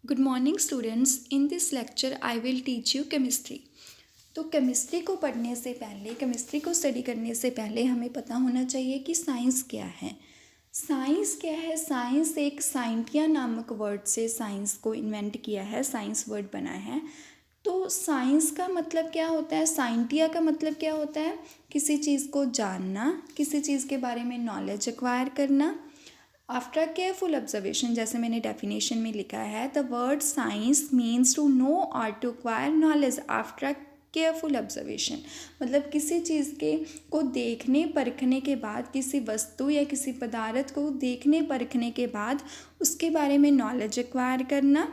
Good morning students. In this lecture I will teach you chemistry. तो chemistry को पढ़ने से पहले, केमिस्ट्री को स्टडी करने से पहले हमें पता होना चाहिए कि साइंस क्या है। साइंस क्या है? साइंस एक साइंटिया नामक वर्ड से साइंस को इन्वेंट किया है, साइंस वर्ड बना है। तो साइंस का मतलब क्या होता है? साइंटिया का मतलब क्या होता है? किसी चीज़ को जानना, किसी चीज़ के बारे में नॉलेज एक्वायर करना। आफ्टर केयरफुल ऑब्जर्वेशन, जैसे मैंने डेफिनेशन में लिखा है, the word science means to know और to acquire knowledge after careful observation. मतलब किसी चीज़ के को देखने परखने के बाद, किसी वस्तु या किसी पदार्थ को देखने परखने के बाद उसके बारे में नॉलेज एक्वायर करना,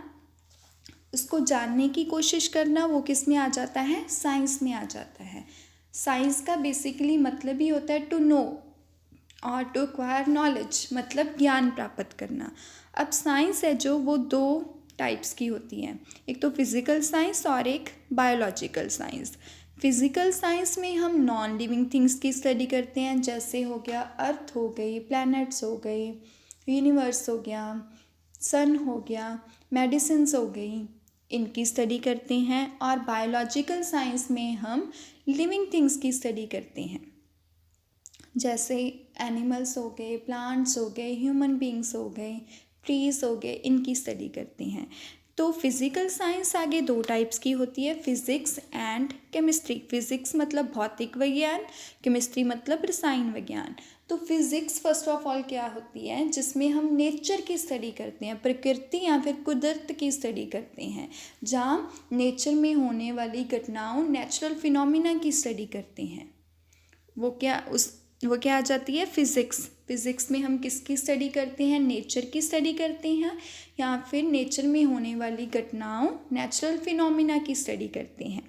उसको जानने की कोशिश करना, वो किस में आ जाता है? साइंस में आ जाता है। साइंस का बेसिकली मतलब ही होता है टू नो और टू एक्वायर नॉलेज, मतलब ज्ञान प्राप्त करना। अब साइंस है जो, वो दो टाइप्स की होती हैं, एक तो फिज़िकल साइंस और एक बायोलॉजिकल साइंस। फिज़िकल साइंस में हम नॉन लिविंग थिंग्स की स्टडी करते हैं, जैसे हो गया अर्थ हो गई, प्लैनेट्स हो गए, यूनिवर्स हो गया, सन हो गया, मेडिसिन्स हो गई, इनकी स्टडी करते हैं। और बायोलॉजिकल साइंस में हम लिविंग थिंग्स की स्टडी करते हैं, जैसे एनिमल्स हो गए, प्लांट्स हो गए, ह्यूमन बींग्स हो गए, ट्रीज़ हो गए, इनकी स्टडी करते हैं। तो फिज़िकल साइंस आगे दो टाइप्स की होती है, फिज़िक्स एंड केमिस्ट्री। फिज़िक्स मतलब भौतिक विज्ञान, केमिस्ट्री मतलब रसायन विज्ञान। तो फिज़िक्स फर्स्ट ऑफ ऑल क्या होती है? जिसमें हम नेचर की स्टडी करते हैं, प्रकृति या फिर कुदरत की स्टडी करते हैं, जहाँ नेचर में होने वाली घटनाओं, नेचुरल फिनोमिना की स्टडी करते हैं। वो क्या आ जाती है? फिज़िक्स। फिज़िक्स में हम किसकी स्टडी करते हैं? नेचर की स्टडी करते हैं, या फिर नेचर में होने वाली घटनाओं, नेचुरल फिनोमिना की स्टडी करते हैं।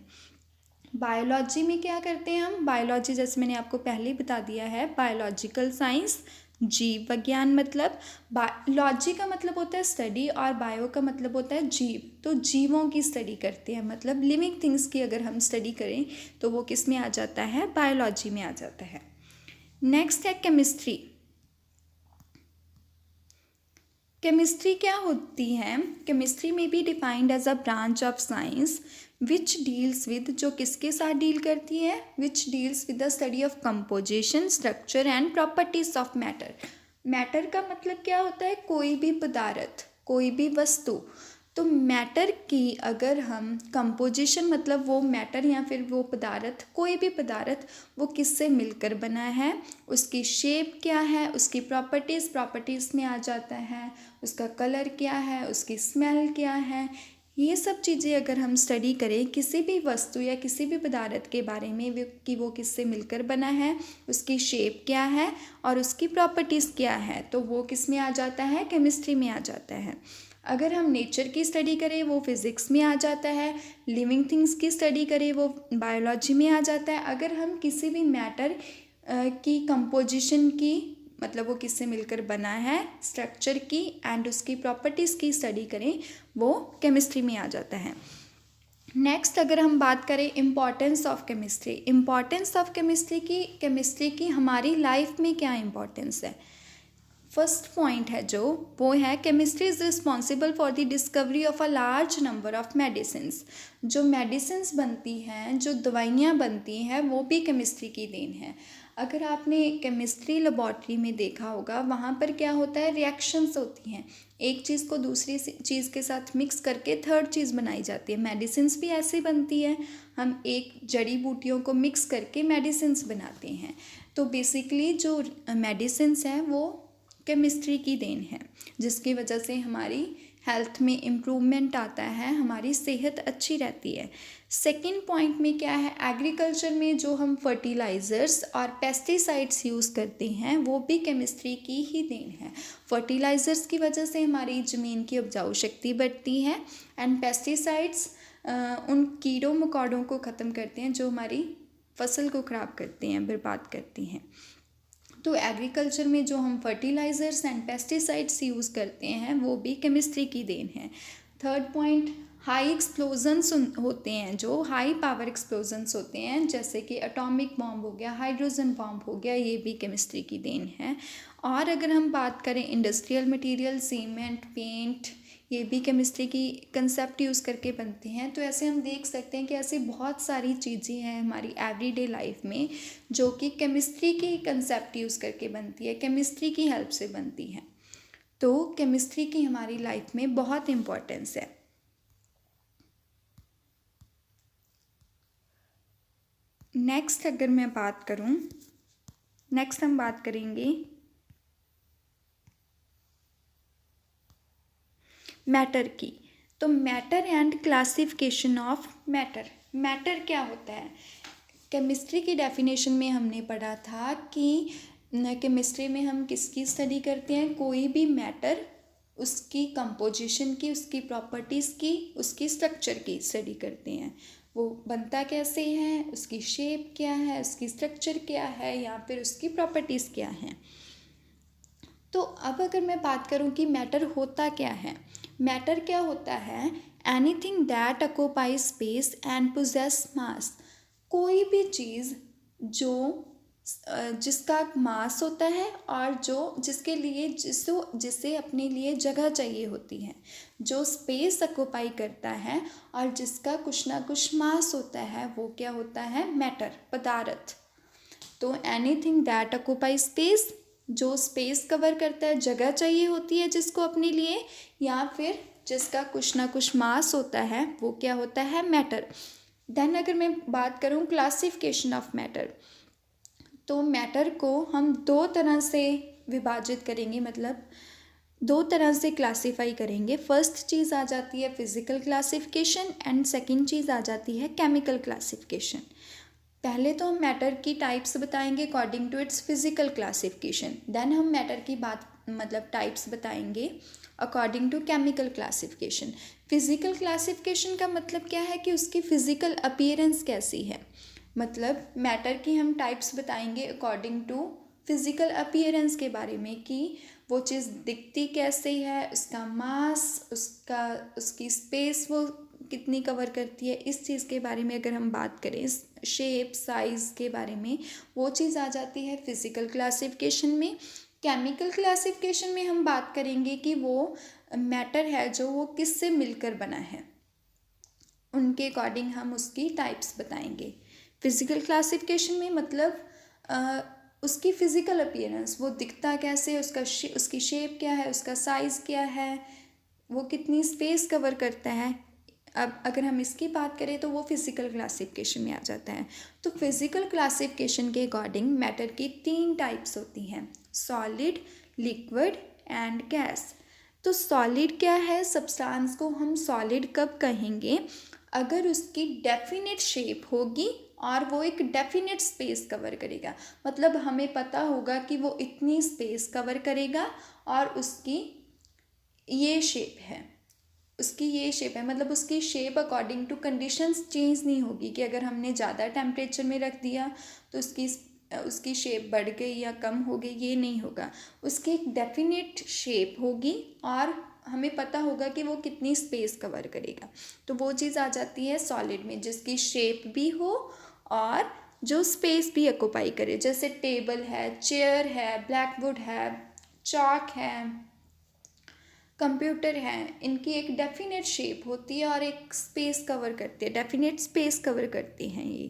बायोलॉजी में क्या करते हैं हम? बायोलॉजी जैसे मैंने आपको पहले ही बता दिया है, बायोलॉजिकल साइंस, जीव विज्ञान। मतलब बायोलॉजी का मतलब होता है स्टडी और बायो का मतलब होता है जीव। तो जीवों की स्टडी करते हैं, मतलब लिविंग थिंग्स की अगर हम स्टडी करें तो वो किस में आ जाता है? बायोलॉजी में आ जाता है। नेक्स्ट है केमिस्ट्री। केमिस्ट्री क्या होती है? केमिस्ट्री में भी defined as a branch of science which deals with, जो किसके साथ डील करती है? Which deals with the study of composition, structure and properties of matter. Matter का मतलब क्या होता है? कोई भी पदार्थ, कोई भी वस्तु। तो मैटर की अगर हम कंपोजिशन, मतलब वो मैटर या फिर वो पदार्थ, कोई भी पदार्थ, वो किससे मिलकर बना है, उसकी शेप क्या है, उसकी प्रॉपर्टीज़ में आ जाता है, उसका कलर क्या है, उसकी स्मेल क्या है, ये सब चीज़ें अगर हम स्टडी करें किसी भी वस्तु या किसी भी पदार्थ के बारे में, कि वो किससे मिलकर बना है, उसकी शेप क्या है और उसकी प्रॉपर्टीज़ क्या है, तो वो किस में आ जाता है? केमिस्ट्री में आ जाता है। अगर हम नेचर की स्टडी करें वो फिज़िक्स में आ जाता है, लिविंग थिंग्स की स्टडी करें वो बायोलॉजी में आ जाता है। अगर हम किसी भी मैटर की कंपोजिशन की, मतलब वो किससे मिलकर बना है, स्ट्रक्चर की एंड उसकी प्रॉपर्टीज़ की स्टडी करें, वो केमिस्ट्री में आ जाता है। नेक्स्ट अगर हम बात करें importance of chemistry, importance of chemistry की हमारी लाइफ में क्या इम्पॉर्टेंस है? फर्स्ट पॉइंट है जो, वो है chemistry is responsible for the discovery of a large number of medicines. जो मेडिसिन्स बनती हैं, जो दवाइयाँ बनती हैं, वो भी केमिस्ट्री की देन है। अगर आपने केमिस्ट्री लेबॉर्ट्री में देखा होगा, वहाँ पर क्या होता है? रिएक्शंस होती हैं, एक चीज़ को दूसरी चीज़ के साथ मिक्स करके थर्ड चीज़ बनाई जाती है। मेडिसिन्स भी ऐसे बनती है, हम एक जड़ी बूटियों को मिक्स करके मेडिसिन्स बनाते हैं। तो बेसिकली जो मेडिसिन्स हैं वो केमिस्ट्री की देन है, जिसकी वजह से हमारी हेल्थ में इम्प्रूवमेंट आता है, हमारी सेहत अच्छी रहती है। सेकंड पॉइंट में क्या है? एग्रीकल्चर में जो हम फर्टिलाइज़र्स और पेस्टिसाइड्स यूज़ करते हैं, वो भी केमिस्ट्री की ही देन है। फर्टिलाइज़र्स की वजह से हमारी ज़मीन की उपजाऊ शक्ति बढ़ती है, एंड पेस्टिसाइड्स उन कीड़ों मकोड़ों को ख़त्म करते हैं जो हमारी फसल को ख़राब करते हैं, बर्बाद करती हैं। तो एग्रीकल्चर में जो हम फर्टिलाइज़र्स एंड पेस्टिसाइड्स यूज़ करते हैं, वो भी केमिस्ट्री की देन है। थर्ड पॉइंट, हाई एक्सप्लोजन्स होते हैं, जो हाई पावर एक्सप्लोजन्स होते हैं, जैसे कि एटॉमिक बॉम्ब हो गया, हाइड्रोजन बॉम्ब हो गया, ये भी केमिस्ट्री की देन है। और अगर हम बात करें इंडस्ट्रियल मटेरियल, सीमेंट, पेंट, ये भी केमिस्ट्री की कंसेप्ट यूज़ करके बनते हैं। तो ऐसे हम देख सकते हैं कि ऐसी बहुत सारी चीज़ें हैं हमारी एवरीडे लाइफ में जो कि केमिस्ट्री की कंसेप्ट यूज़ करके बनती है, केमिस्ट्री की हेल्प से बनती हैं। तो केमिस्ट्री की हमारी लाइफ में बहुत इम्पोर्टेंस है। नेक्स्ट अगर मैं बात करूं, नेक्स्ट हम बात करेंगे मैटर की। तो matter and classification of matter. Matter क्या होता है? केमिस्ट्री की डेफिनेशन में हमने पढ़ा था कि केमिस्ट्री में हम किसकी स्टडी करते हैं? कोई भी मैटर, उसकी कंपोजिशन की, उसकी प्रॉपर्टीज़ की, उसकी स्ट्रक्चर की स्टडी करते हैं। वो बनता कैसे है, उसकी शेप क्या है, उसकी स्ट्रक्चर क्या है, या फिर उसकी प्रॉपर्टीज़ क्या हैं। तो अब अगर मैं बात करूं कि मैटर होता क्या है, मैटर क्या होता है? Anything that occupy space and possess mass. कोई भी चीज़ जो जिसका मास होता है और जो जिसके लिए जिसे अपने लिए जगह चाहिए होती है, जो स्पेस ऑक्यूपाई करता है और जिसका कुछ ना कुछ मास होता है, वो क्या होता है? मैटर, पदार्थ। तो एनीथिंग दैट ऑक्यूपाई स्पेस, जो स्पेस कवर करता है, जगह चाहिए होती है जिसको अपने लिए, या फिर जिसका कुछ ना कुछ मास होता है, वो क्या होता है? मैटर। देन अगर मैं बात करूँ क्लासिफिकेशन ऑफ मैटर, तो मैटर को हम दो तरह से विभाजित करेंगे, मतलब दो तरह से क्लासीफाई करेंगे। फर्स्ट चीज़ आ जाती है फिजिकल क्लासिफिकेशन एंड सेकंड चीज़ आ जाती है केमिकल क्लासिफिकेशन। पहले तो हम मैटर की टाइप्स बताएंगे according to its physical classification, then हम मैटर की बात मतलब टाइप्स बताएंगे according to chemical classification. Physical classification का मतलब क्या है कि उसकी फिजिकल अपीयरेंस कैसी है, मतलब मैटर की हम टाइप्स बताएंगे अकॉर्डिंग टू फिजिकल अपीयरेंस के बारे में कि वो चीज़ दिखती कैसे है, उसका मास, उसकी स्पेस वो कितनी कवर करती है, इस चीज़ के बारे में अगर हम बात करें, शेप साइज़ के बारे में, वो चीज़ आ जाती है फिजिकल क्लासिफिकेशन में। केमिकल क्लासिफिकेशन में हम बात करेंगे कि वो मैटर है जो वो किससे मिलकर बना है, उनके अकॉर्डिंग हम उसकी टाइप्स बताएंगे। फिजिकल क्लासिफिकेशन में मतलब उसकी फ़िज़िकल अपीयरेंस, वो दिखता कैसे, उसकी शेप क्या है, उसका साइज़ क्या है, वो कितनी स्पेस कवर करता है। अब अगर हम इसकी बात करें तो वो फिज़िकल क्लासिफिकेशन में आ जाता है। तो फिज़िकल क्लासिफिकेशन के अकॉर्डिंग मैटर की 3 टाइप्स होती हैं, सॉलिड, लिक्विड एंड गैस। तो सॉलिड क्या है? सब्सटेंस को हम सॉलिड कब कहेंगे? अगर उसकी डेफिनेट शेप होगी और वो एक डेफिनेट स्पेस कवर करेगा, मतलब हमें पता होगा कि वो इतनी स्पेस कवर करेगा और उसकी ये शेप है, उसकी ये शेप है, मतलब उसकी shape according to conditions change नहीं होगी कि अगर हमने ज़्यादा टेम्परेचर में रख दिया तो उसकी शेप बढ़ गई या कम हो गई, ये नहीं होगा। उसकी एक डेफिनेट शेप होगी और हमें पता होगा कि वो कितनी स्पेस कवर करेगा। तो वो चीज़ आ जाती है सॉलिड में, जिसकी शेप भी हो और जो स्पेस भी ऑक्यूपाई करे, जैसे टेबल है, चेयर है, ब्लैकबोर्ड है, चॉक है, कंप्यूटर हैं, इनकी एक डेफिनेट शेप होती है और एक स्पेस कवर करती है, डेफिनेट स्पेस कवर करती हैं ये।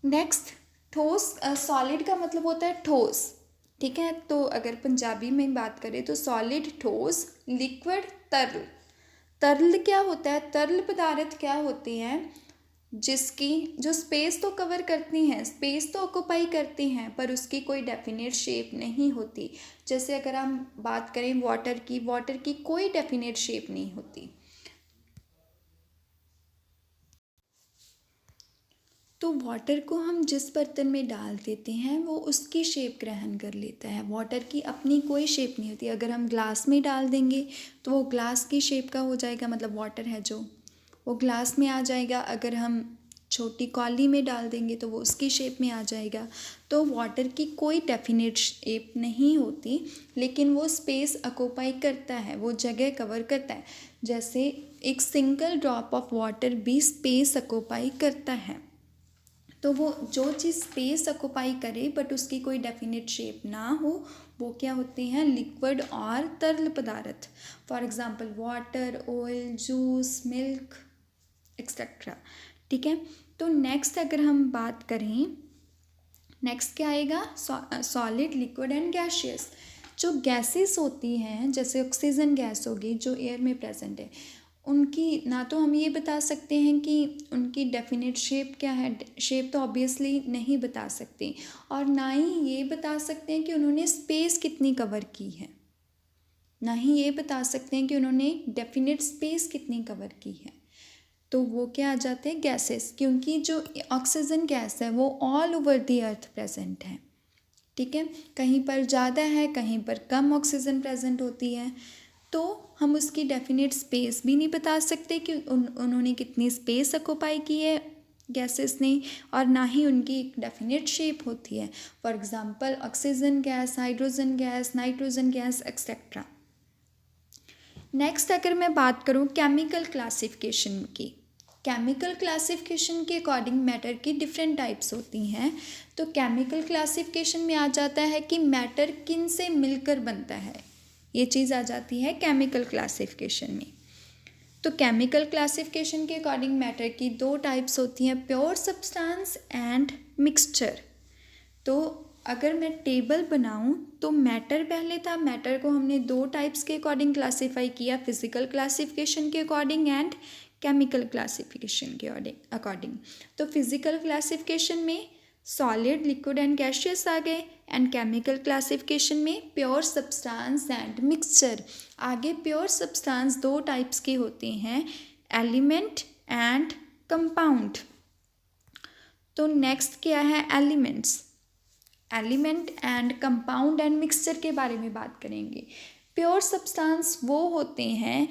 नेक्स्ट ठोस, सॉलिड का मतलब होता है ठोस, ठीक है। तो अगर पंजाबी में बात करें तो सॉलिड ठोस, लिक्विड तरल। तरल क्या होता है? तरल पदार्थ क्या होते हैं? जिसकी जो स्पेस तो कवर करती हैं, स्पेस तो ऑक्यूपाई करती हैं, पर उसकी कोई डेफिनेट शेप नहीं होती। जैसे अगर हम बात करें वाटर की, वाटर की कोई डेफिनेट शेप नहीं होती। तो वाटर को हम जिस बर्तन में डाल देते हैं वो उसकी शेप ग्रहण कर लेता है, वाटर की अपनी कोई शेप नहीं होती। अगर हम ग्लास में डाल देंगे तो वो ग्लास की शेप का हो जाएगा, मतलब वाटर है जो, वो ग्लास में आ जाएगा। अगर हम छोटी कॉली में डाल देंगे तो वो उसकी शेप में आ जाएगा। तो वाटर की कोई डेफिनेट शेप नहीं होती, लेकिन वो स्पेस ऑक्यूपाई करता है, वो जगह कवर करता है। जैसे एक सिंगल ड्रॉप ऑफ वाटर भी स्पेस ऑक्यूपाई करता है। तो वो जो चीज़ स्पेस ऑक्यूपाई करे बट उसकी कोई डेफिनेट शेप ना हो, वो क्या होते हैं, लिक्विड और तरल पदार्थ। For example water, oil, juice, milk etcetera. ठीक है। तो नेक्स्ट अगर हम बात करें, नेक्स्ट क्या आएगा, सॉलिड, लिक्विड एंड गैसियस। जो गैसेस होती हैं जैसे ऑक्सीजन गैस होगी जो एयर में प्रेजेंट है, उनकी ना तो हम ये बता सकते हैं कि उनकी डेफिनेट शेप क्या है, शेप तो ऑब्वियसली नहीं बता सकते, और ना ही ये बता सकते हैं कि उन्होंने स्पेस कितनी कवर की है, ना ही ये बता सकते हैं कि उन्होंने डेफिनेट स्पेस कितनी कवर की है। तो वो क्या आ जाते हैं, गैसेस, क्योंकि जो ऑक्सीजन गैस है वो all over the earth present है। ठीक है, कहीं पर ज़्यादा है, कहीं पर कम ऑक्सीजन प्रेजेंट होती है, तो हम उसकी डेफिनेट स्पेस भी नहीं बता सकते कि उन्होंने कितनी स्पेस ऑक्यूपाई की है गैसेस ने, और ना ही उनकी एक डेफिनेट शेप होती है। For example oxygen gas, hydrogen gas, nitrogen gas etcetera. Next अगर मैं बात करूँ केमिकल क्लासिफिकेशन की, केमिकल क्लासिफिकेशन के अकॉर्डिंग मैटर की डिफरेंट टाइप्स होती हैं। तो केमिकल क्लासिफिकेशन में आ जाता है कि मैटर किन से मिलकर बनता है, ये चीज़ आ जाती है केमिकल क्लासिफिकेशन में। तो केमिकल क्लासिफिकेशन के अकॉर्डिंग मैटर की दो टाइप्स होती हैं, प्योर सब्सटेंस एंड मिक्सचर। तो अगर मैं टेबल बनाऊं तो मैटर पहले था, मैटर को हमने दो टाइप्स के अकॉर्डिंग क्लासीफाई किया, फिजिकल क्लासिफिकेशन के अकॉर्डिंग एंड केमिकल क्लासिफिकेशन के अकॉर्डिंग। तो फिजिकल क्लासिफिकेशन में सॉलिड, लिक्विड एंड गैसियस आ गए, एंड केमिकल क्लासिफिकेशन में प्योर सब्सटेंस एंड मिक्सचर। आगे प्योर सब्सटेंस दो टाइप्स के होते हैं, एलिमेंट एंड कंपाउंड। तो नेक्स्ट क्या है, elements, element and compound and mixture के बारे में बात करेंगे। प्योर सब्सटेंस वो होते हैं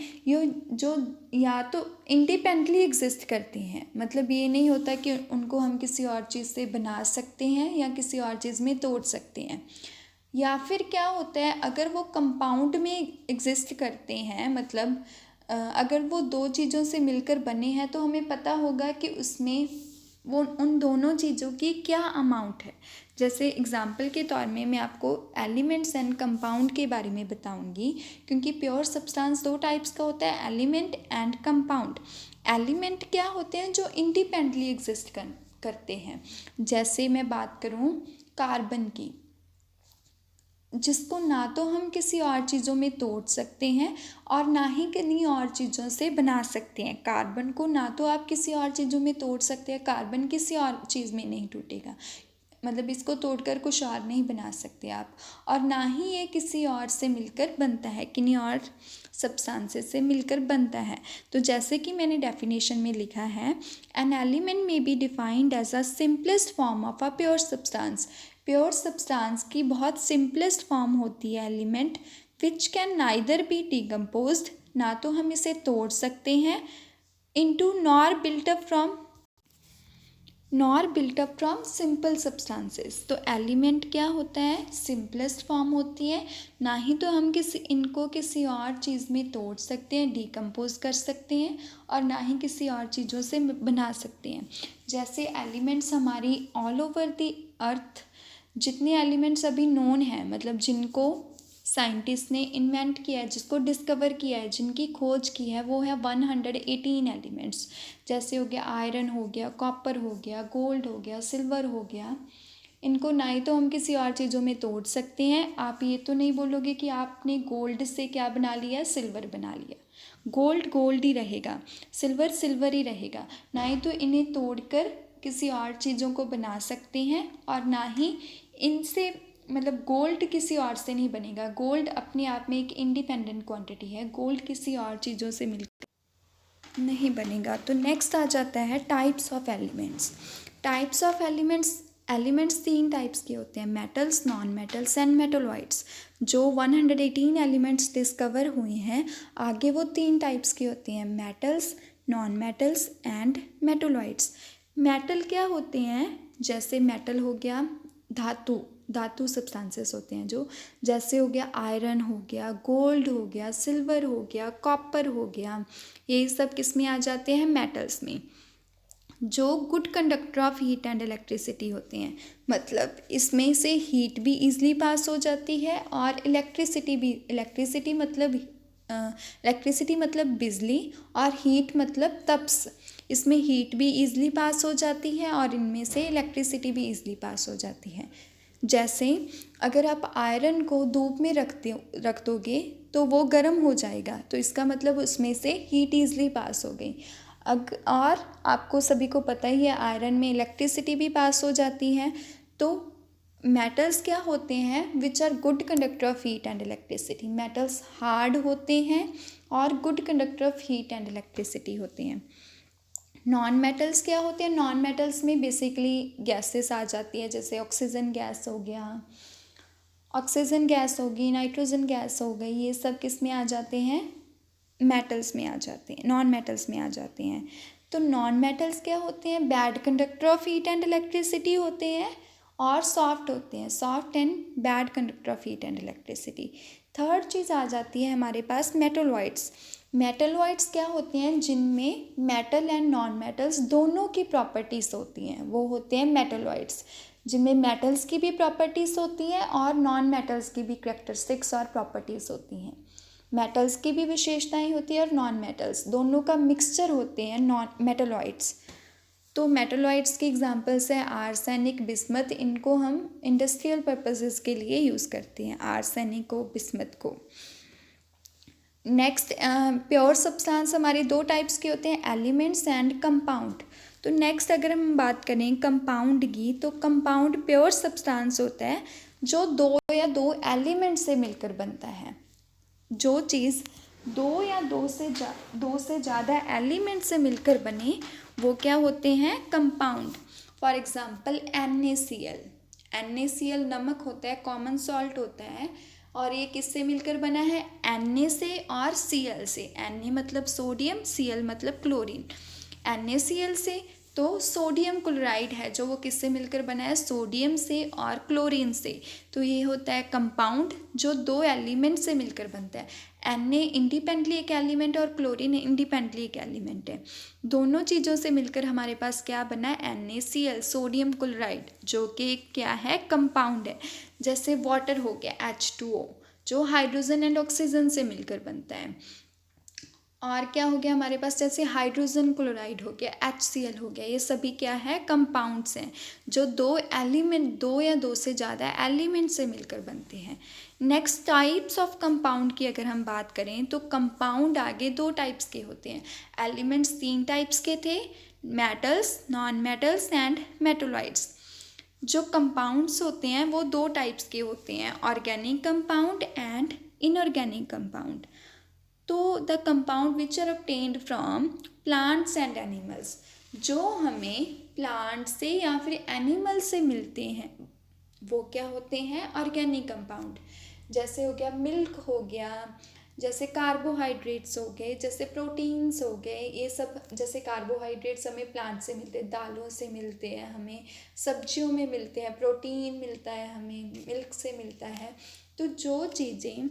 जो या तो इंडिपेंडेंटली एग्जिस्ट करते हैं, मतलब ये नहीं होता कि उनको हम किसी और चीज़ से बना सकते हैं या किसी और चीज़ में तोड़ सकते हैं। या फिर क्या होता है, अगर वो कंपाउंड में एग्जिस्ट करते हैं, मतलब अगर वो दो चीज़ों से मिलकर बने हैं तो हमें पता होगा कि उसमें वो उन दोनों चीज़ों की क्या अमाउंट है। जैसे एग्जाम्पल के तौर में मैं आपको एलिमेंट्स एंड कंपाउंड के बारे में बताऊंगी, क्योंकि प्योर सब्सटेंस दो टाइप्स का होता है, एलिमेंट एंड कंपाउंड। एलिमेंट क्या होते हैं, जो इंडिपेंडेंटली एग्जिस्ट करते हैं। जैसे मैं बात करूं कार्बन की, जिसको ना तो हम किसी और चीज़ों में तोड़ सकते हैं और ना ही किन्हीं और चीज़ों से बना सकते हैं। कार्बन को ना तो आप किसी और चीज़ों में तोड़ सकते हैं, कार्बन किसी और चीज़ में नहीं टूटेगा, मतलब इसको तोड़कर कुछ और नहीं बना सकते आप, और ना ही ये किसी और से मिलकर बनता है, किन्हीं और सब्सटेंसेस से मिलकर बनता है। तो जैसे कि मैंने डेफिनेशन में लिखा है, an element may be defined as a simplest form of a pure substance. Pure substance की बहुत सिंपलेस्ट फॉर्म होती है element, which can neither be decomposed, ना तो हम इसे तोड़ सकते हैं, into nor built up from simple substances. तो एलिमेंट क्या होता है, सिंपलेस्ट फॉर्म होती है, ना ही तो हम इनको किसी और चीज़ में तोड़ सकते हैं, डिकम्पोज कर सकते हैं, और ना ही किसी और चीज़ों से बना सकते हैं। जैसे एलिमेंट्स हमारी ऑल ओवर द अर्थ, जितने एलिमेंट्स अभी नोन हैं, मतलब जिनको साइंटिस्ट ने इन्वेंट किया है, जिसको डिस्कवर किया है, जिनकी खोज की है, वो है 118 एलिमेंट्स। जैसे हो गया आयरन, हो गया कॉपर, हो गया गोल्ड, हो गया सिल्वर, हो गया। इनको ना ही तो हम किसी और चीज़ों में तोड़ सकते हैं, आप ये तो नहीं बोलोगे कि आपने गोल्ड से क्या बना लिया, सिल्वर बना लिया। गोल्ड गोल्ड ही रहेगा, सिल्वर सिल्वर ही रहेगा। ना ही तो इन्हें तोड़कर किसी और चीज़ों को बना सकते हैं, और ना ही इनसे, मतलब गोल्ड किसी और से नहीं बनेगा। गोल्ड अपने आप में एक इंडिपेंडेंट क्वांटिटी है, गोल्ड किसी और चीज़ों से मिलकर नहीं बनेगा। तो नेक्स्ट आ जाता है types of elements. Types of elements तीन टाइप्स के होते हैं, metals, non metals and metalloids. जो 118 एलिमेंट्स डिस्कवर हुए हैं, आगे वो तीन टाइप्स के होते हैं, metals, non metals and metalloids. Metal क्या होते हैं, जैसे मेटल हो गया धातु सब्सटेंसेस होते हैं जो, जैसे हो गया आयरन, हो गया गोल्ड, हो गया सिल्वर, हो गया कॉपर, हो गया, ये सब किस में आ जाते हैं, मेटल्स में। जो good conductor of heat and electricity होते हैं, मतलब इसमें से हीट भी ईजिली पास हो जाती है और इलेक्ट्रिसिटी भी, इलेक्ट्रिसिटी मतलब बिजली और हीट मतलब तप्स, इसमें हीट भी ईजिली पास हो जाती है और इनमें से इलेक्ट्रिसिटी भी ईजिली पास हो जाती है। जैसे अगर आप आयरन को धूप में रख दोगे तो वो गर्म हो जाएगा, तो इसका मतलब उसमें से हीट ईजिली पास हो गई। और आपको सभी को पता ही है आयरन में इलेक्ट्रिसिटी भी पास हो जाती है। तो मेटल्स क्या होते हैं which are good conductor of heat and electricity, metals hard होते हैं और good conductor of heat and electricity होते हैं। नॉन मेटल्स क्या होते हैं, नॉन मेटल्स में बेसिकली गैसेस आ जाती है, जैसे ऑक्सीजन गैस हो गया, ऑक्सीजन गैस होगी, नाइट्रोजन गैस हो गई, ये सब किस में आ जाते हैं, मेटल्स में आ जाते हैं, नॉन मेटल्स में आ जाते हैं। तो नॉन मेटल्स क्या होते हैं, bad conductor of heat and electricity होते हैं और सॉफ्ट होते हैं, soft and bad conductor of heat and electricity. Third चीज़ आ जाती है हमारे पास मेटलॉइड्स। मेटलॉइड्स क्या होते हैं, जिनमें मेटल एंड नॉन मेटल्स दोनों की प्रॉपर्टीज़ होती हैं, वो होते हैं मेटलॉइड्स, जिनमें मेटल्स की भी प्रॉपर्टीज़ होती हैं और नॉन मेटल्स की भी करैक्टरिस्टिक्स और प्रॉपर्टीज़ होती हैं। मेटल्स की भी विशेषताएं होती है और नॉन मेटल्स दोनों का मिक्सचर होते हैं नॉन मेटलॉइड्स। तो मेटलॉइड्स के एग्जांपल्स है आर्सेनिक, बिस्मथ, इनको हम इंडस्ट्रियल पर्पसेस के लिए यूज़ करते हैं, आर्सेनिक को, बिस्मथ को। नेक्स्ट प्योर सब्सटेंस हमारे दो टाइप्स के होते हैं, एलिमेंट्स एंड कंपाउंड। तो नेक्स्ट अगर हम बात करें कंपाउंड की, तो कंपाउंड प्योर सब्सटेंस होता है जो दो या दो एलिमेंट से मिलकर बनता है। जो चीज़ दो या दो से ज़्यादा एलिमेंट से मिलकर बने वो क्या होते हैं, compound. For example NaCl, NaCl नमक होता है, कॉमन सॉल्ट होता है और ये किससे मिलकर बना है, Na से और Cl से। Na मतलब सोडियम, Cl मतलब क्लोरीन। NaCl से तो सोडियम क्लोराइड है जो वो किससे मिलकर बना है, सोडियम से और क्लोरीन से। तो ये होता है कंपाउंड जो दो एलिमेंट से मिलकर बनता है। Na इंडिपेंडेंटली एक एलिमेंट और क्लोरीन इंडिपेंडेंटली एक एलिमेंट है। दोनों चीज़ों से मिलकर हमारे पास क्या बना है, NaCl, सोडियम क्लोराइड, जो कि क्या है, कंपाउंड है। जैसे वाटर हो गया H2O, जो हाइड्रोजन एंड ऑक्सीजन से मिलकर बनता है। और क्या हो गया हमारे पास, जैसे हाइड्रोजन क्लोराइड हो गया, HCl हो गया, ये सभी क्या है, कंपाउंड्स हैं जो दो या दो से ज़्यादा एलिमेंट से मिलकर बनते हैं। नेक्स्ट टाइप्स ऑफ कंपाउंड की अगर हम बात करें तो कंपाउंड आगे दो टाइप्स के होते हैं। एलिमेंट्स तीन टाइप्स के थे, metals, non metals and metalloids. जो कंपाउंड्स होते हैं वो दो टाइप्स के होते हैं, organic compound and inorganic compound. तो the compound which are obtained from plants and animals, जो हमें प्लांट से या फिर एनिमल से मिलते हैं वो क्या होते हैं, ऑर्गेनिक कंपाउंड। जैसे हो गया मिल्क हो गया, जैसे कार्बोहाइड्रेट्स हो गए, जैसे प्रोटीन्स हो गए, ये सब। जैसे कार्बोहाइड्रेट्स हमें प्लांट से मिलते हैं, दालों से मिलते हैं, हमें सब्जियों में मिलते हैं, प्रोटीन मिलता है हमें मिल्क से मिलता है। तो जो चीज़ें,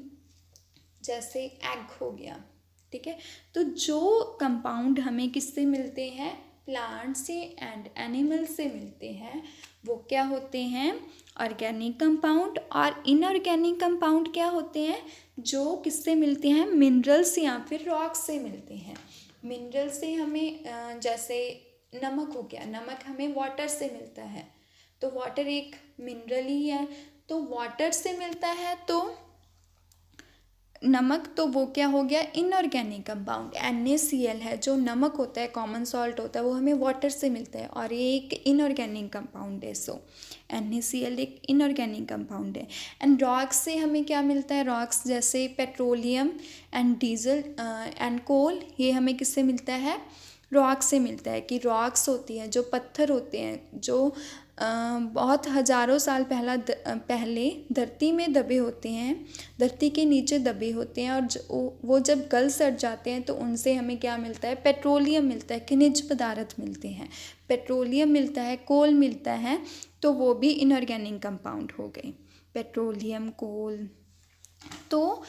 जैसे एग हो गया, ठीक है, तो जो कंपाउंड हमें किससे मिलते हैं, प्लांट से एंड एनिमल से मिलते हैं, वो क्या होते हैं, ऑर्गेनिक कंपाउंड। और इनऑर्गेनिक कंपाउंड क्या होते हैं, जो किससे मिलते हैं, मिनरल्स या फिर रॉक्स से मिलते हैं। मिनरल से हमें जैसे नमक हो गया, नमक हमें वाटर से मिलता है, तो वाटर एक मिनरल ही है, तो वाटर से मिलता है तो नमक, तो वो क्या हो गया, इनऑर्गेनिक कंपाउंड। NaCl है जो नमक होता है, कॉमन सॉल्ट होता है, वो हमें वाटर से मिलता है और ये एक इनऑर्गेनिक कंपाउंड है। सो NaCl एक इनऑर्गेनिक कंपाउंड है। एंड रॉक्स से हमें क्या मिलता है, रॉक्स जैसे petroleum and diesel and coal, ये हमें किससे मिलता है, रॉक से मिलता है। कि रॉक्स होती हैं, जो पत्थर होते हैं, जो बहुत हज़ारों साल पहले धरती में दबे होते हैं, धरती के नीचे दबे होते हैं, और वो जब गल सड़ जाते हैं तो उनसे हमें क्या मिलता है, पेट्रोलियम मिलता है, खनिज पदार्थ मिलते हैं, पेट्रोलियम मिलता है, कोल मिलता है, तो वो भी इनऑर्गेनिक कंपाउंड हो गए, पेट्रोलियम, कोल। तो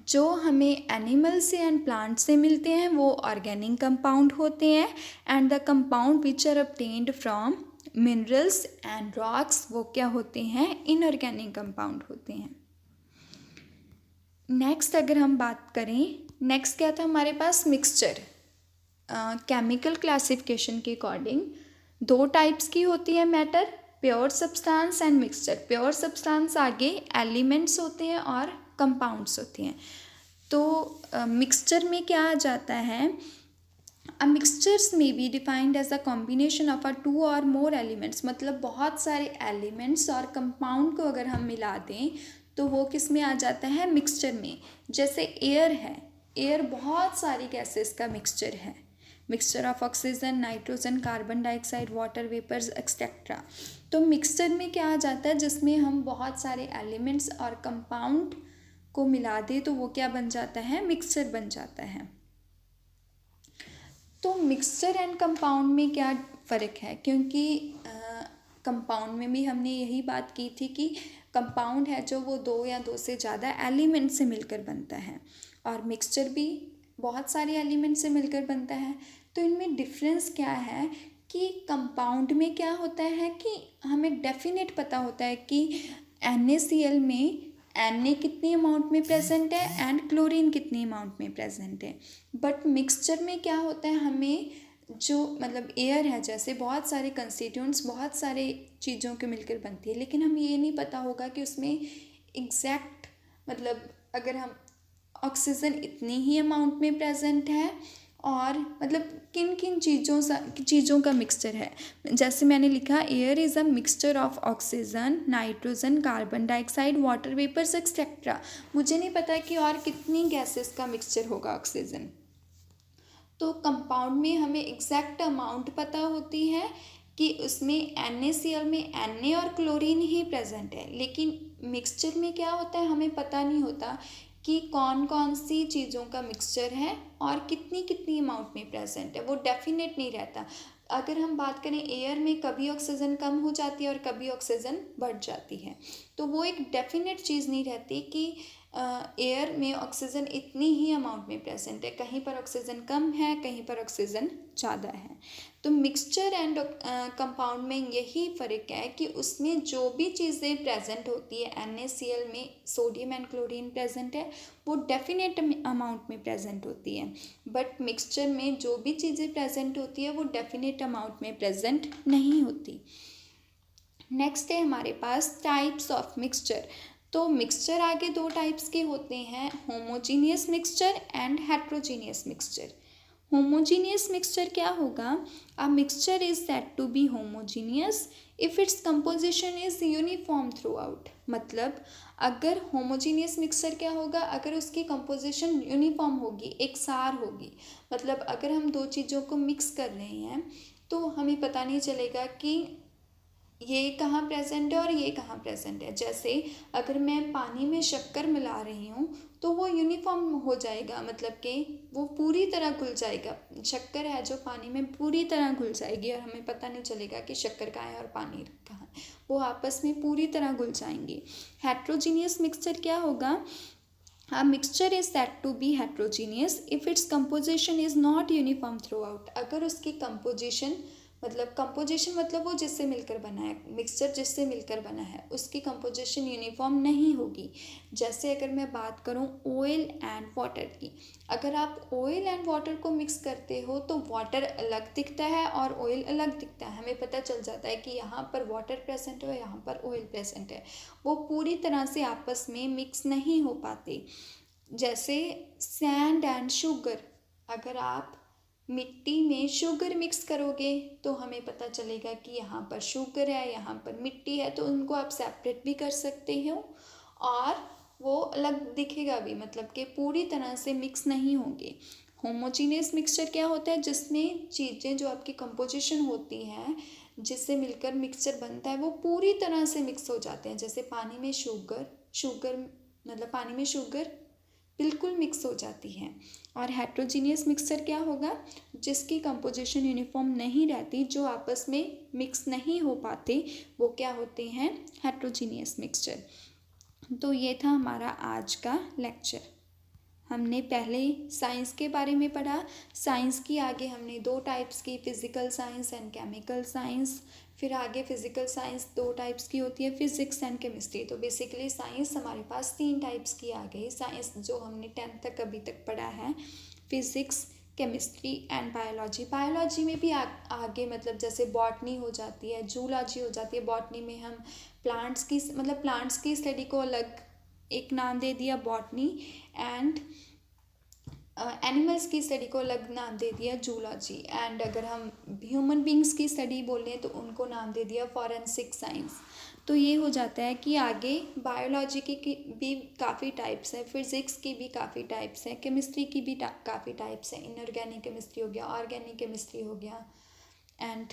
जो हमें एनिमल से एंड प्लांट से मिलते हैं वो ऑर्गेनिक कंपाउंड होते हैं, and the compound which are obtained from minerals and rocks वो क्या होते हैं, इनऑर्गेनिक कंपाउंड होते हैं। नेक्स्ट अगर हम बात करें, नेक्स्ट क्या था हमारे पास, मिक्सचर। केमिकल क्लासिफिकेशन के अकॉर्डिंग दो टाइप्स की होती है matter, pure substance and mixture. Pure substance आगे एलिमेंट्स होते हैं और कंपाउंड्स होते हैं। तो मिक्सचर में क्या आ जाता है, a mixtures may be defined as a combination of a two और मोर एलिमेंट्स, मतलब बहुत सारे एलिमेंट्स और कंपाउंड को अगर हम मिला दें तो वो किस में आ जाता है, मिक्सचर में। जैसे एयर है, एयर बहुत सारी गैसेस का मिक्सचर है, mixture of oxygen, nitrogen, carbon dioxide, water vapours etcetera. तो मिक्सचर में क्या आ जाता है, जिसमें हम बहुत सारे एलिमेंट्स और कंपाउंड को मिला दें तो वो क्या बन जाता है, मिक्सचर बन जाता है। तो मिक्सचर एंड कंपाउंड में क्या फ़र्क है, क्योंकि कंपाउंड में भी हमने यही बात की थी कि कंपाउंड है जो वो दो या दो से ज़्यादा एलिमेंट से मिलकर बनता है, और मिक्सचर भी बहुत सारे एलिमेंट से मिलकर बनता है। तो इनमें डिफरेंस क्या है कि कंपाउंड में क्या होता है कि हमें डेफिनेट पता होता है कि NaCl में Na कितनी अमाउंट में प्रेजेंट है एंड क्लोरीन कितनी अमाउंट में प्रेजेंट है। बट मिक्सचर में क्या होता है, हमें जो मतलब एयर है, जैसे बहुत सारे कंस्टिट्यूएंट्स बहुत सारे चीज़ों के मिलकर बनती है, लेकिन हमें ये नहीं पता होगा कि उसमें एग्जैक्ट मतलब अगर हम ऑक्सीजन इतनी ही अमाउंट में प्रेजेंट है और मतलब किन किन चीज़ों का मिक्सचर है। जैसे मैंने लिखा, air is a mixture of oxygen, nitrogen, carbon dioxide, water vapours etcetera. मुझे नहीं पता कि और कितनी गैसेस का मिक्सचर होगा ऑक्सीजन। तो कंपाउंड में हमें एग्जैक्ट अमाउंट पता होती है कि उसमें NaCl में Na और क्लोरीन ही प्रेजेंट है, लेकिन मिक्सचर में क्या होता है, हमें पता नहीं होता कि कौन कौन सी चीज़ों का मिक्सचर है और कितनी कितनी अमाउंट में प्रेजेंट है, वो डेफिनेट नहीं रहता। अगर हम बात करें एयर में, कभी ऑक्सीजन कम हो जाती है और कभी ऑक्सीजन बढ़ जाती है, तो वो एक डेफिनेट चीज़ नहीं रहती कि एयर में ऑक्सीजन इतनी ही अमाउंट में प्रेजेंट है, कहीं पर ऑक्सीजन कम है, कहीं पर ऑक्सीजन ज़्यादा है। तो मिक्सचर एंड कंपाउंड में यही फ़र्क है कि उसमें जो भी चीज़ें प्रेजेंट होती है, NaCl में सोडियम एंड क्लोरीन प्रेजेंट है, वो डेफिनेट अमाउंट में प्रेजेंट होती है। बट मिक्सचर में जो भी चीज़ें प्रेजेंट होती है वो डेफिनेट अमाउंट में प्रेजेंट नहीं होती। नेक्स्ट है हमारे पास टाइप्स ऑफ मिक्सचर। तो मिक्सचर आगे दो टाइप्स के होते हैं, homogeneous mixture and heterogeneous mixture. Homogeneous mixture क्या होगा, a mixture is said to be homogeneous if its composition is uniform throughout. मतलब अगर होमोजीनियस मिक्सचर क्या होगा, अगर उसकी कंपोजिशन यूनिफॉर्म होगी, एक सार होगी। मतलब अगर हम दो चीज़ों को मिक्स कर रहे हैं तो हमें पता नहीं चलेगा कि ये कहाँ प्रेजेंट है और ये कहाँ प्रेजेंट है। जैसे अगर मैं पानी में शक्कर मिला रही हूँ तो वो यूनिफॉर्म हो जाएगा, मतलब कि वो पूरी तरह घुल जाएगा। शक्कर है जो पानी में पूरी तरह घुल जाएगी और हमें पता नहीं चलेगा कि शक्कर कहाँ है और पानी कहाँ है, वो आपस में पूरी तरह घुल जाएंगी। हेट्रोजीनियस मिक्सचर क्या होगा, A mixture is said to be heterogeneous if its composition is not uniform throughout। अगर उसकी कंपोजिशन मतलब वो जिससे मिलकर बना है, मिक्सचर जिससे मिलकर बना है, उसकी कंपोजिशन यूनिफॉर्म नहीं होगी। जैसे अगर मैं बात करूँ ऑयल एंड वाटर की, अगर आप ऑयल एंड वाटर को मिक्स करते हो तो वाटर अलग दिखता है और ऑयल अलग दिखता है। हमें पता चल जाता है कि यहाँ पर वाटर प्रेजेंट है और यहाँ पर ऑयल प्रेजेंट है, वो पूरी तरह से आपस में मिक्स नहीं हो पाते। जैसे सैंड एंड शुगर, अगर आप मिट्टी में शुगर मिक्स करोगे तो हमें पता चलेगा कि यहाँ पर शुगर है, यहाँ पर मिट्टी है, तो उनको आप सेपरेट भी कर सकते हो और वो अलग दिखेगा भी, मतलब कि पूरी तरह से मिक्स नहीं होंगे। होमोजीनियस मिक्सचर क्या होता है, जिसमें चीज़ें जो आपकी कंपोजिशन होती हैं जिससे मिलकर मिक्सचर बनता है वो पूरी तरह से मिक्स हो जाते हैं। जैसे पानी में शुगर मतलब पानी में शुगर बिल्कुल मिक्स हो जाती है। और हेट्रोजीनियस मिक्सचर क्या होगा, जिसकी कंपोजिशन यूनिफॉर्म नहीं रहती, जो आपस में मिक्स नहीं हो पाते, वो क्या होते हैं, हेट्रोजीनियस मिक्सचर। तो ये था हमारा आज का लेक्चर। हमने पहले साइंस के बारे में पढ़ा। साइंस की आगे हमने दो टाइप्स की, physical science and chemical science. फिर आगे फिज़िकल साइंस दो टाइप्स की होती है, फिज़िक्स एंड केमिस्ट्री। तो बेसिकली साइंस हमारे पास तीन टाइप्स की आ गई। साइंस जो हमने 10th तक अभी तक पढ़ा है, physics, chemistry and biology. Biology में भी आगे मतलब जैसे बॉटनी हो जाती है, जूलॉजी हो जाती है। बॉटनी में हम प्लांट्स की स्टडी को अलग एक नाम दे दिया बॉटनी, एंड एनिमल्स की स्टडी को अलग नाम दे दिया जूलॉजी। एंड अगर हम ह्यूमन बींग्स की स्टडी बोलें तो उनको नाम दे दिया फॉरेंसिक साइंस। तो ये हो जाता है कि आगे बायोलॉजी की भी काफ़ी टाइप्स हैं, फिज़िक्स की भी काफ़ी टाइप्स हैं, केमिस्ट्री की भी काफ़ी टाइप्स हैं। इनऑर्गेनिक केमिस्ट्री हो गया, ऑर्गेनिक केमिस्ट्री हो गया, एंड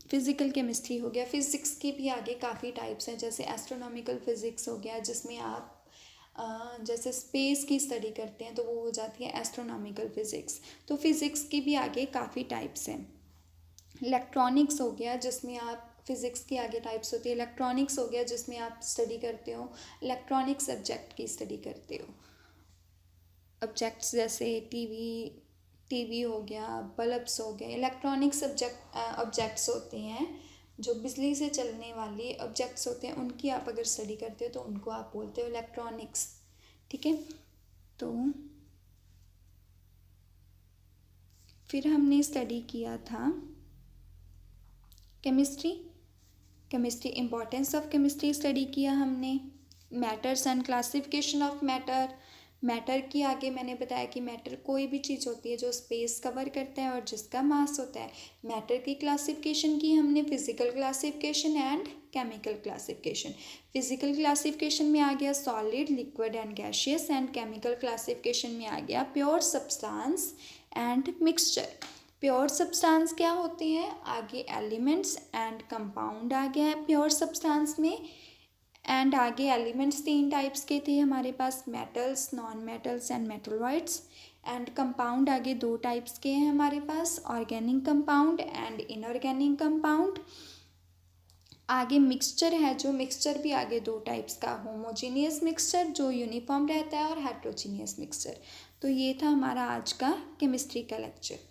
फिज़िकल केमिस्ट्री हो गया। फिज़िक्स की भी आगे काफ़ी टाइप्स हैं, जैसे एस्ट्रोनॉमिकल फ़िज़िक्स हो गया, जिसमें आप जैसे स्पेस की स्टडी करते हैं तो वो हो जाती है एस्ट्रोनॉमिकल फ़िज़िक्स। तो फिज़िक्स की भी आगे काफ़ी टाइप्स हैं। इलेक्ट्रॉनिक्स हो गया, जिसमें आप फिज़िक्स की आगे टाइप्स होती है। इलेक्ट्रॉनिक्स हो गया जिसमें आप स्टडी करते हो, इलेक्ट्रॉनिक सब्जेक्ट की स्टडी करते हो। ऑब्जेक्ट्स जैसे टीवी हो गया, बल्ब्स हो गए, इलेक्ट्रॉनिक सब्जेक्ट ऑब्जेक्ट्स होते हैं जो बिजली से चलने वाले ऑब्जेक्ट्स होते हैं। उनकी आप अगर स्टडी करते हो तो उनको आप बोलते हो इलेक्ट्रॉनिक्स। ठीक है, तो फिर हमने स्टडी किया था chemistry importance of chemistry study किया हमने। Matters and classification of matter की आगे मैंने बताया कि मैटर कोई भी चीज़ होती है जो स्पेस कवर करता है और जिसका मास होता है। मैटर की क्लासिफिकेशन की हमने, physical classification and chemical classification. Physical classification में आ गया solid, liquid and gaseous, and chemical classification में आ गया pure substance and mixture. Pure substance क्या होते हैं, आगे एलिमेंट्स एंड कंपाउंड आ गया है प्योर सब्सटेंस में। एंड आगे एलिमेंट्स तीन टाइप्स के थे हमारे पास, metals, non metals and metalloids. And compound आगे दो टाइप्स के हैं हमारे पास, organic compound and inorganic compound. आगे मिक्सचर है, जो मिक्सचर भी आगे दो टाइप्स का, होमोजीनियस मिक्सचर जो यूनिफॉर्म रहता है और हेट्रोजीनियस मिक्सचर। तो ये था हमारा आज का केमिस्ट्री का लेक्चर।